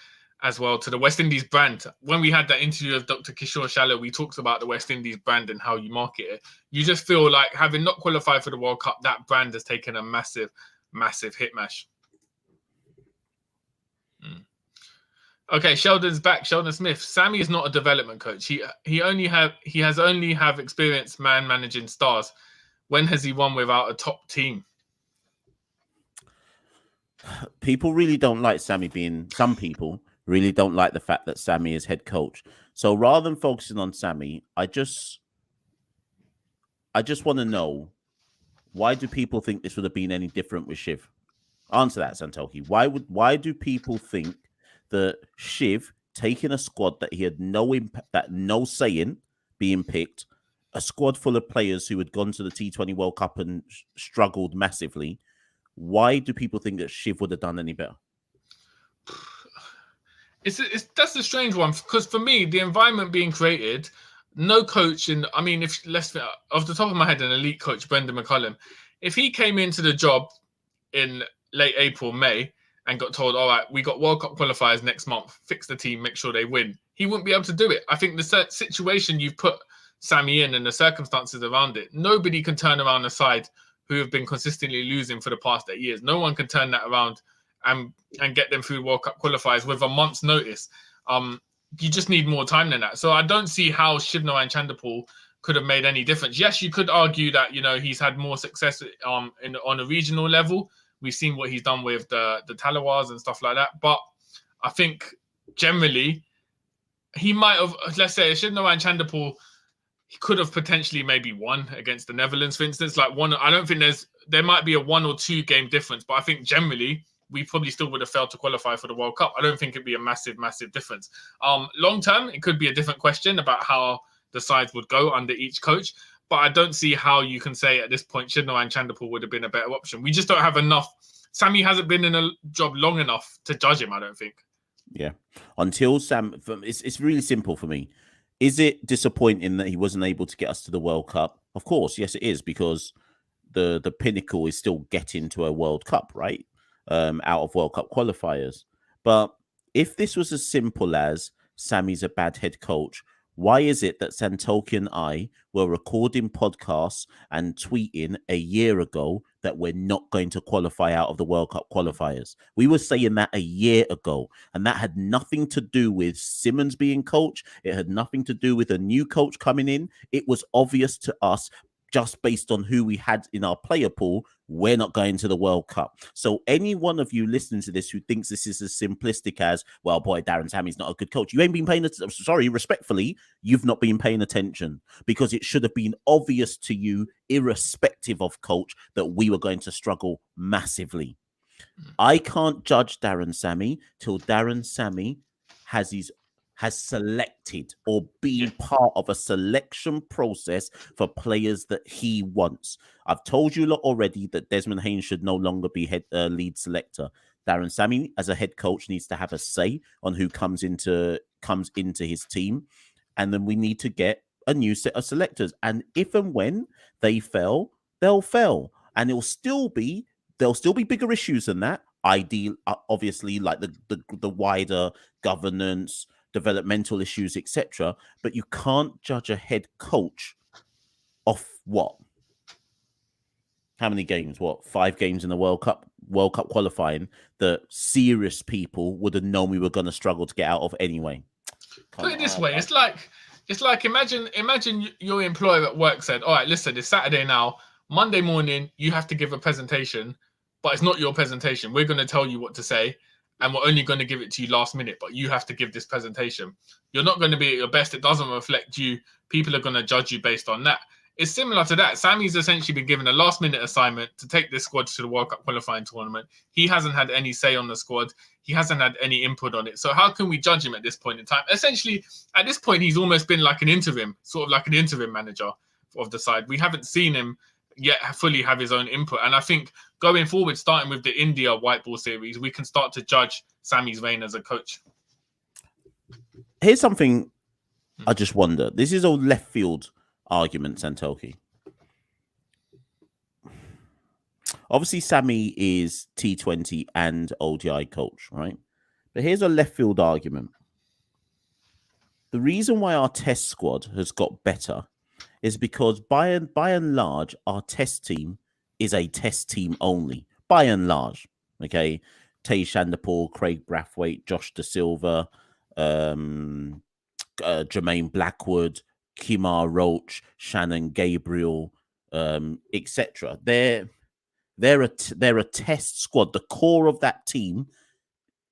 as well to the West Indies brand. When we had that interview of Dr. Kishore Shallow, we talked about the West Indies brand and how you market it. You just feel like having not qualified for the World Cup, that brand has taken a massive, massive hit mash. Okay, Sheldon's back. Sheldon Smith. Sammy is not a development coach. He has only experience managing stars. When has he won without a top team? People really don't like Sammy being. Some people really don't like the fact that Sammy is head coach. So rather than focusing on Sammy, I just want to know, why do people think this would have been any different with Shiv? Answer that, Santoki. Why do people think that Shiv taking a squad that he had no impact, that no say in being picked, a squad full of players who had gone to the T20 World Cup and struggled massively, why do people think that Shiv would have done any better? That's a strange one, because for me, the environment being created, no coach, and I mean, if off the top of my head, an elite coach, Brendan McCullum, if he came into the job in late April, May, and got told, all right, we got World Cup qualifiers next month, fix the team, make sure they win, he wouldn't be able to do it. I think the situation you've put Sammy in and the circumstances around it, nobody can turn around the side who have been consistently losing for the past 8 years. No one can turn that around and get them through World Cup qualifiers with a month's notice. You just need more time than that. So I don't see how Shivnarine Chanderpaul could have made any difference. Yes, you could argue that, he's had more success on a regional level. We've seen what he's done with the Talawars and stuff like that. But I think generally he might have, let's say, Shivnarine Chanderpaul, he could have potentially maybe won against the Netherlands, for instance. Like I don't think there might be a 1 or 2 game difference, but I think generally we probably still would have failed to qualify for the World Cup. I don't think it'd be a massive, massive difference. Long term, it could be a different question about how the sides would go under each coach. But I don't see how you can say at this point Shivnarine Chanderpaul would have been a better option. We just don't have enough. Sammy hasn't been in a job long enough to judge him, I don't think. Yeah. Until Sam, it's really simple for me. Is it disappointing that he wasn't able to get us to the World Cup? Of course, yes, it is, because the pinnacle is still getting to a World Cup, right? Out of World Cup qualifiers. But if this was as simple as Sammy's a bad head coach, why is it that Santoki and I were recording podcasts and tweeting a year ago that we're not going to qualify out of the World Cup qualifiers? We were saying that a year ago, and that had nothing to do with Simmons being coach. It had nothing to do with a new coach coming in. It was obvious to us, just based on who we had in our player pool, we're not going to the World Cup. So any one of you listening to this who thinks this is as simplistic as, well, boy, Darren Sammy's not a good coach, you ain't been paying attention. Sorry, respectfully, you've not been paying attention, because it should have been obvious to you, irrespective of coach, that we were going to struggle massively. I can't judge Darren Sammy till Darren Sammy has selected or been part of a selection process for players that he wants. I've told you lot already that Desmond Haynes should no longer be lead selector. Darren Sammy, as a head coach, needs to have a say on who comes into his team, and then we need to get a new set of selectors. And if and when they fail, they'll fail, and there'll still be bigger issues than that. Ideal, obviously, like the wider governance, developmental issues, etc. But you can't judge a head coach off what? How many games? What, 5 games in the World Cup qualifying that serious people would have known we were going to struggle to get out of anyway. Put it this way, it's like imagine your employer at work said, all right, listen, it's Saturday now. Monday morning, you have to give a presentation, but it's not your presentation. We're going to tell you what to say, and we're only going to give it to you last minute, but you have to give this presentation. You're not going to be at your best. It doesn't reflect you. People are going to judge you based on that. It's similar to that. Sammy's essentially been given a last-minute assignment to take this squad to the World Cup qualifying tournament. He hasn't had any say on the squad. He hasn't had any input on it. So how can we judge him at this point in time? Essentially, at this point, he's almost been like an interim, sort of like an interim manager of the side. We haven't seen him yet fully have his own input. And I think going forward, starting with the India white ball series, we can start to judge Sammy's reign as a coach. Here's something I just wonder. This is a left field argument, Santoki. Obviously, Sammy is T20 and ODI coach, right? But here's a left field argument. The reason why our test squad has got better is because by and large, our test team is a test team only, by and large. Okay, Tay Shandapur, Craig Brathwaite, Josh Da Silva, Jermaine Blackwood, Kimar Roach, Shannon Gabriel, etc. They're a test squad. The core of that team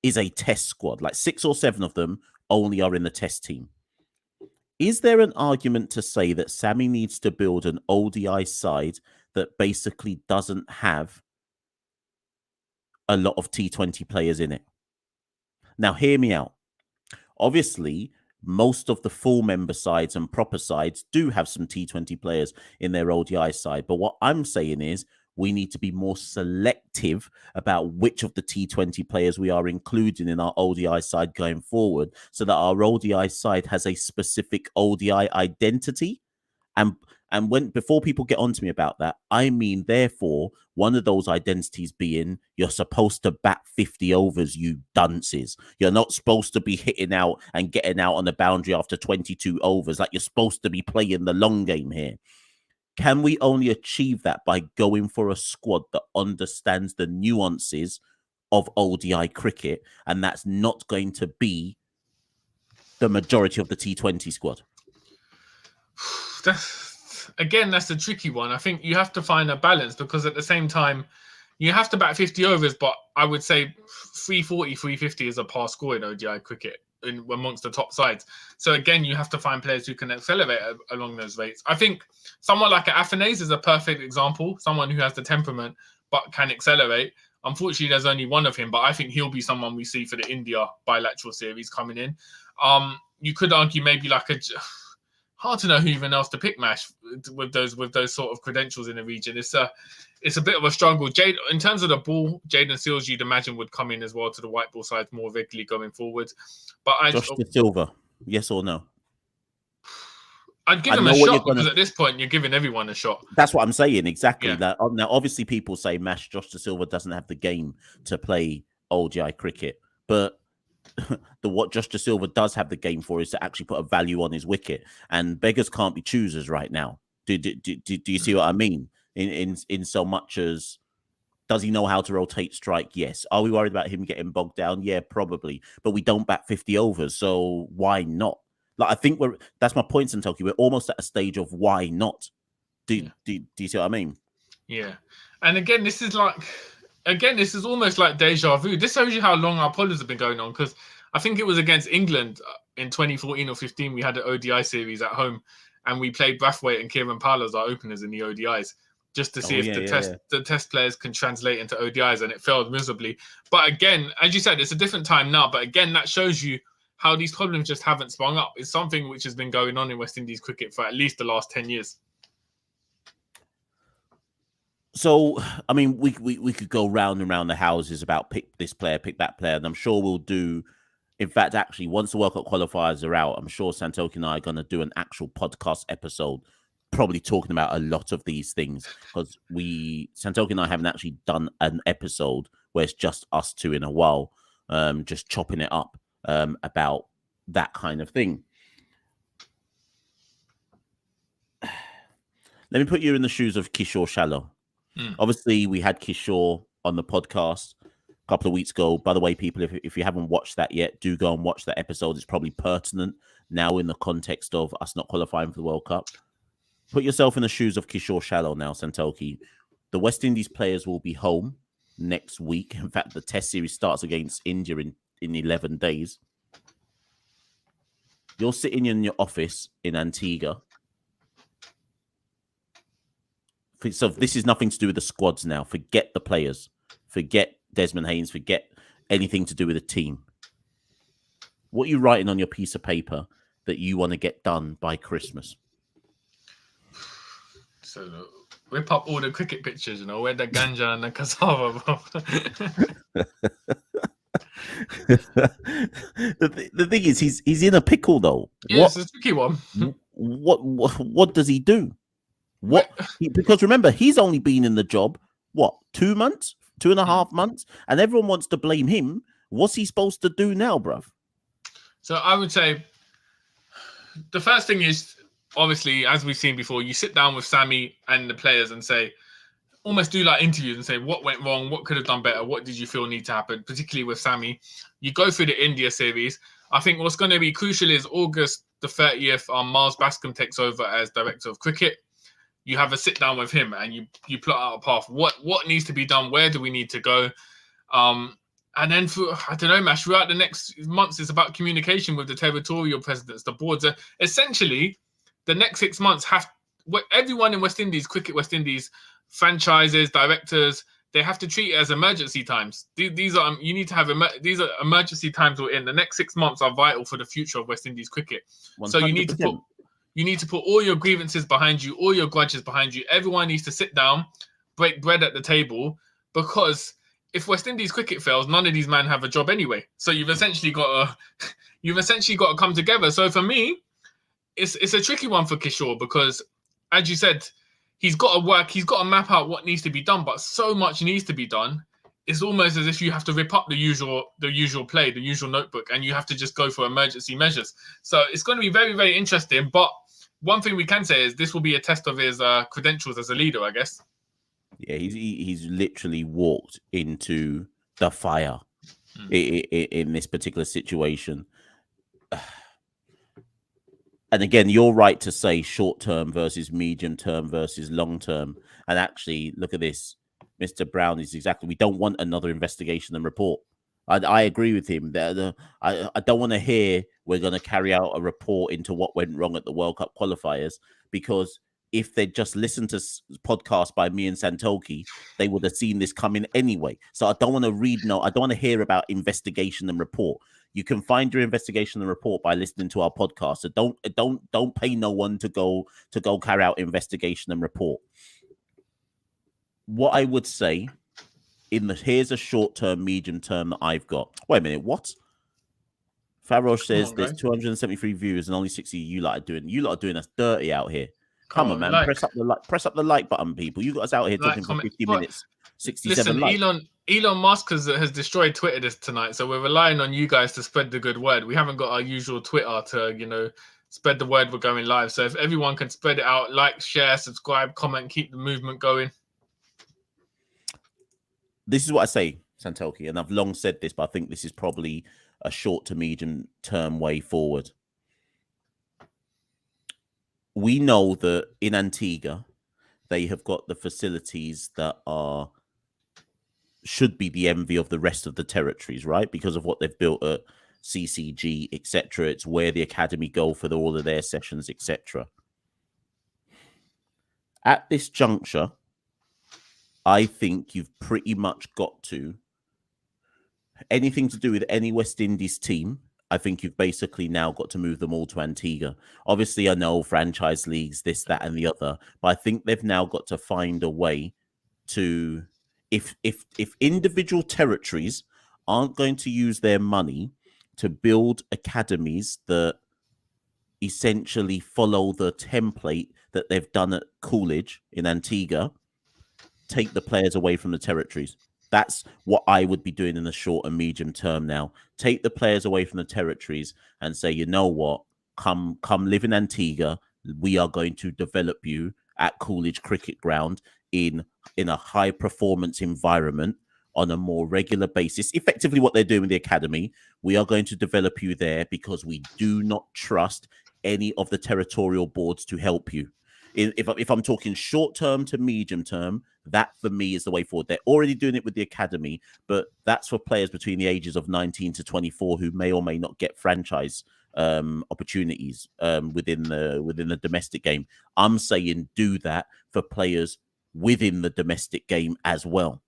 is a test squad. Like 6 or 7 of them only are in the test team. Is there an argument to say that Sammy needs to build an ODI side that basically doesn't have a lot of T20 players in it? Now, hear me out. Obviously, most of the full member sides and proper sides do have some T20 players in their ODI side. But what I'm saying is we need to be more selective about which of the T20 players we are including in our ODI side going forward, so that our ODI side has a specific ODI identity. And before people get on to me about that, I mean, therefore, one of those identities being you're supposed to bat 50 overs, you dunces. You're not supposed to be hitting out and getting out on the boundary after 22 overs. Like, you're supposed to be playing the long game here. Can we only achieve that by going for a squad that understands the nuances of ODI cricket? And that's not going to be the majority of the T20 squad. That's the tricky one. I think you have to find a balance, because at the same time, you have to bat 50 overs, but I would say 340, 350 is a par score in ODI cricket amongst the top sides. So again, you have to find players who can accelerate along those rates. I think someone like Afanase is a perfect example, someone who has the temperament but can accelerate. Unfortunately, there's only one of him, but I think he'll be someone we see for the India bilateral series coming in. You could argue maybe like hard to know who even else to pick, Mash, with those sort of credentials in the region. It's a bit of a struggle. In terms of the ball, Jaden Seals, you'd imagine, would come in as well to the white ball side more regularly going forward. But Josh Da Silva, yes or no? I'd give him a shot, because at this point, you're giving everyone a shot. That's what I'm saying, exactly. Yeah. Now, obviously, people say, Mash, Josh Da Silva doesn't have the game to play ODI cricket. But what Josh Da Silva does have the game for is to actually put a value on his wicket. And beggars can't be choosers right now. Do you see what I mean? In so much as, does he know how to rotate strike? Yes. Are we worried about him getting bogged down? Yeah, probably. But we don't bat 50 overs, so why not? Like, I think that's my point, Santoki. We're almost at a stage of why not. Do you see what I mean? Yeah. And again, this is almost like deja vu. This shows you how long our problems have been going on, because I think it was against England in 2014 or 15, we had an ODI series at home, and we played Brathwaite and Kieran Powell as our openers in the ODIs, just to see if the test players can translate into ODIs, and it failed miserably. But again, as you said, it's a different time now. But again, that shows you how these problems just haven't sprung up. It's something which has been going on in West Indies cricket for at least the last 10 years. So, I mean, we could go round and round the houses about pick this player, pick that player, and I'm sure we'll do. In fact, actually, once the World Cup qualifiers are out, I'm sure Santoki and I are going to do an actual podcast episode, probably talking about a lot of these things, because Santoki and I haven't actually done an episode where it's just us two in a while, just chopping it up about that kind of thing. Let me put you in the shoes of Kishore Shallow. Obviously, we had Kishore on the podcast a couple of weeks ago. By the way, people, if you haven't watched that yet, do go and watch that episode. It's probably pertinent now in the context of us not qualifying for the World Cup. Put yourself in the shoes of Kishore Shallow now, Santoki. The West Indies players will be home next week. In fact, the Test series starts against India in 11 days. You're sitting in your office in Antigua. So this is nothing to do with the squads now. Forget the players. Forget Desmond Haynes. Forget anything to do with the team. What are you writing on your piece of paper that you want to get done by Christmas? So whip up all the cricket pictures, where the ganja and the cassava. The thing is, he's in a pickle though. Yes, it's a tricky one. What does he do? Because remember, he's only been in the job, 2 months, 2.5 months, and everyone wants to blame him. What's he supposed to do now, bruv? So I would say the first thing is, obviously, as we've seen before, you sit down with Sammy and the players and almost do like interviews and say, what went wrong? What could have done better? What did you feel need to happen? Particularly with Sammy. You go through the India series. I think what's going to be crucial is August the 30th, Miles Bascombe takes over as director of cricket. You have a sit down with him and you plot out a path. What needs to be done? Where do we need to go? And then Mash, throughout the next months, it's about communication with the territorial presidents, the boards. Essentially, the next 6 months everyone in West Indies, Cricket West Indies, franchises, directors, they have to treat it as emergency times. These are these are emergency times we're in. The next 6 months are vital for the future of West Indies cricket. 100%. So you need to put all your grievances behind you, all your grudges behind you. Everyone needs to sit down, break bread at the table, because if West Indies cricket fails, none of these men have a job anyway. So you've essentially got to come together. So for me, it's a tricky one for Kishore because, as you said, he's got to work. He's got to map out what needs to be done, but so much needs to be done. It's almost as if you have to rip up the usual play, the usual notebook, and you have to just go for emergency measures. So it's going to be very, very interesting. But one thing we can say is this will be a test of his credentials as a leader, I guess. Yeah, he's literally walked into the fire in this particular situation. And again, you're right to say short term versus medium term versus long term. And actually, look at this. Mr. Brown is exactly. We don't want another investigation and report. I agree with him. I don't want to hear we're going to carry out a report into what went wrong at the World Cup qualifiers, because if they'd just listened to podcasts by me and Santoki, they would have seen this coming anyway. So I don't want to I don't want to hear about investigation and report. You can find your investigation and report by listening to our podcast. So don't pay no one to go carry out investigation and report. What I would say here's a short term, medium term that I've got. Wait a minute, what? Farosh says there's 273 viewers and only 60 you lot are doing us dirty out here. Come on, man. Press up the like button, people. You got us out here talking for 50 minutes. 67 likes. Elon Musk has destroyed Twitter tonight, so we're relying on you guys to spread the good word. We haven't got our usual Twitter to, spread the word we're going live. So if everyone can spread it out, like, share, subscribe, comment, keep the movement going. This is what I say, Santoki, and I've long said this, but I think this is probably a short to medium term way forward. We know that in Antigua, they have got the facilities that should be the envy of the rest of the territories, right? Because of what they've built at CCG, etc. It's where the academy go for all of their sessions, etc. At this juncture, I think you've pretty much got to anything to do with any West Indies team. I think you've basically now got to move them all to Antigua. Obviously, I know franchise leagues, this, that, and the other, but I think they've now got to find a way to if individual territories aren't going to use their money to build academies that essentially follow the template that they've done at Coolidge in Antigua, take the players away from the territories. That's what I would be doing in the short and medium term now. Take the players away from the territories and say, you know what, come live in Antigua. We are going to develop you at Coolidge Cricket Ground in a high performance environment on a more regular basis. Effectively what they're doing with the academy, we are going to develop you there because we do not trust any of the territorial boards to help you. If I'm talking short term to medium term, that for me is the way forward. They're already doing it with the academy, but that's for players between the ages of 19 to 24 who may or may not get franchise opportunities within the domestic game. I'm saying do that for players within the domestic game as well.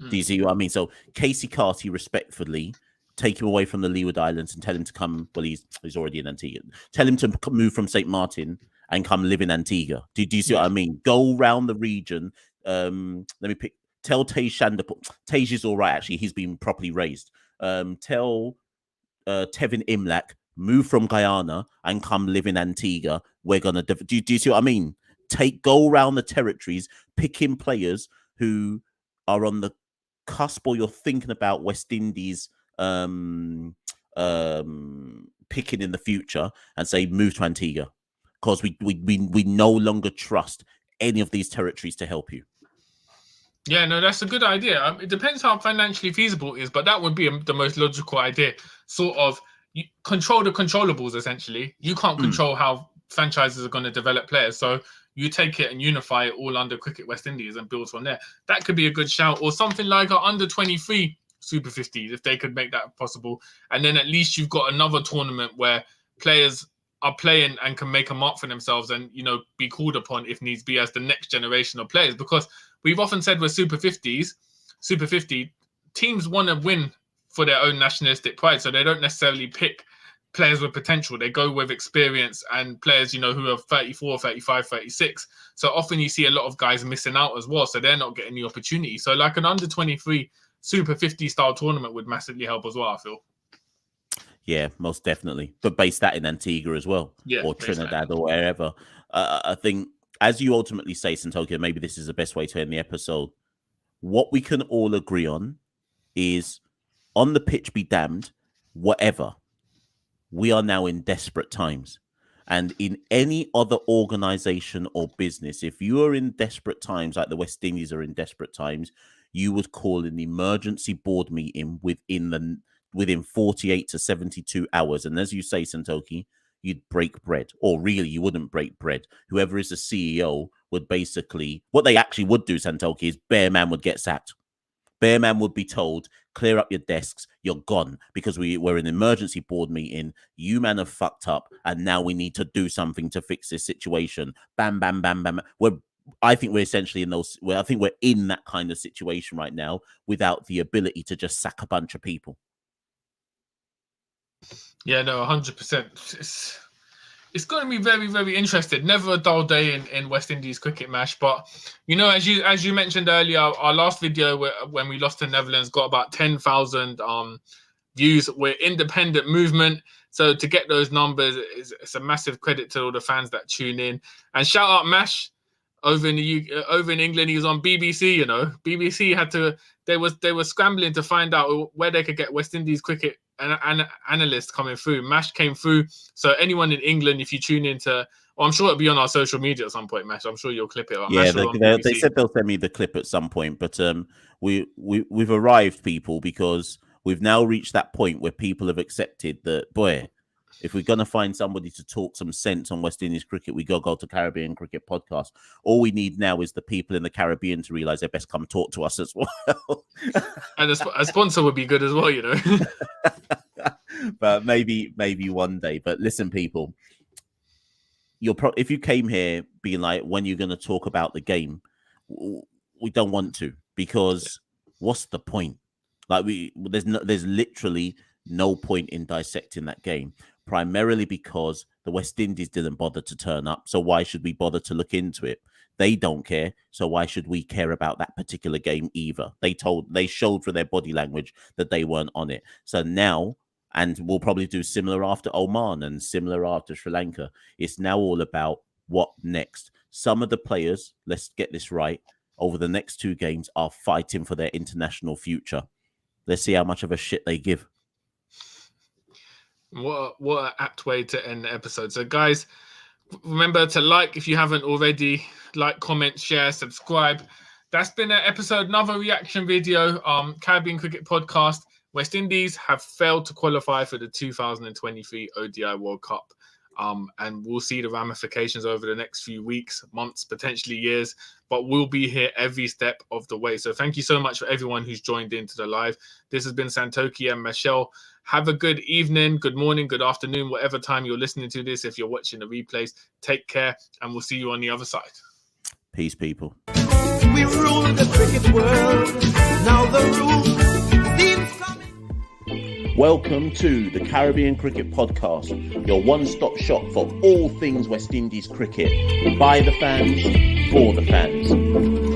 Do you see what I mean? So Casey Carty, respectfully, take him away from the Leeward Islands and tell him to come. Well, he's already in Antigua. Tell him to move from St. Martin and come live in Antigua. Do you see what I mean? Go round the region. Let me pick. Tell Tej Shandapur. Tej is all right, actually. He's been properly raised. Tell Tevin Imlak, move from Guyana and come live in Antigua. We're gonna. Do you see what I mean? Go around the territories, picking players who are on the cusp, or you're thinking about West Indies picking in the future, and say move to Antigua, because we no longer trust any of these territories to help you. Yeah, no, that's a good idea. It depends how financially feasible it is, but that would be the most logical idea. Sort of control the controllables, essentially. You can't control how franchises are going to develop players, so you take it and unify it all under Cricket West Indies and build from there. That could be a good shout. Or something like an under-23 Super 50s, if they could make that possible. And then at least you've got another tournament where players are playing and can make a mark for themselves and, you know, be called upon if needs be as the next generation of players. Because we've often said with Super 50 teams want to win for their own nationalistic pride. So they don't necessarily pick players with potential. They go with experience and players, you know, who are 34, 35, 36. So often you see a lot of guys missing out as well. So they're not getting the opportunity. So like an under 23 Super 50 style tournament would massively help as well, I feel. Yeah, most definitely. But base that in Antigua as well, or Trinidad or wherever. I think, as you ultimately say, Santokia, maybe this is the best way to end the episode. What we can all agree on is, on the pitch be damned, whatever. We are now in desperate times. And in any other organization or business, if you are in desperate times, like the West Indies are in desperate times, you would call an emergency board meeting within 48 to 72 hours. And as you say, Santoki, you'd break bread. Or really, you wouldn't break bread. Whoever is the CEO would basically, what they actually would do, Santoki, is Bearman would get sacked. Bearman would be told, clear up your desks, you're gone, because we're in an emergency board meeting. You man have fucked up, and now we need to do something to fix this situation. Bam, bam, bam, bam. I think we're essentially I think we're in that kind of situation right now, without the ability to just sack a bunch of people. Yeah, no, 100%. It's going to be very, very interesting. Never a dull day in West Indies cricket match. But, you know, as you mentioned earlier, our last video when we lost to Netherlands got about 10,000 views. We're independent movement. So to get those numbers, it's a massive credit to all the fans that tune in. And shout out Mash over in England. He was on BBC, you know. BBC had to, they were scrambling to find out where they could get West Indies cricket an analyst coming through. Mash came through. So anyone in England, if you tune into, I'm sure it'll be on our social media at some point, Mash. I'm sure you'll clip it. Yeah, they said they'll send me the clip at some point, but we've arrived, people, because we've now reached that point where people have accepted that, boy, if we're going to find somebody to talk some sense on West Indies cricket, we got to go to Caribbean Cricket Podcast. All we need now is the people in the Caribbean to realize they best come talk to us as well. And a sponsor would be good as well, you know. But maybe one day. But listen, people, if you came here being like, when you're going to talk about the game, we don't want to, because what's the point? Like, there's literally no point in dissecting that game, primarily because the West Indies didn't bother to turn up. So why should we bother to look into it? They don't care. So why should we care about that particular game either? They showed through their body language that they weren't on it. So now, and we'll probably do similar after Oman and similar after Sri Lanka. It's now all about what next. Some of the players, let's get this right, over the next 2 games are fighting for their international future. Let's see how much of a shit they give. What an apt way to end the episode. So, guys, remember to like if you haven't already. Like, comment, share, subscribe. That's been an episode, another reaction video. Caribbean Cricket Podcast. West Indies have failed to qualify for the 2023 ODI World Cup. And we'll see the ramifications over the next few weeks, months, potentially years. But we'll be here every step of the way. So thank you so much for everyone who's joined into the live. This has been Santoki and Michelle. Have a good evening, good morning, good afternoon, whatever time you're listening to this. If you're watching the replays, take care, and we'll see you on the other side. Peace, people. We rule the cricket world. Now the rules seem coming. Welcome to the Caribbean Cricket Podcast, your one-stop shop for all things West Indies cricket. By the fans, for the fans.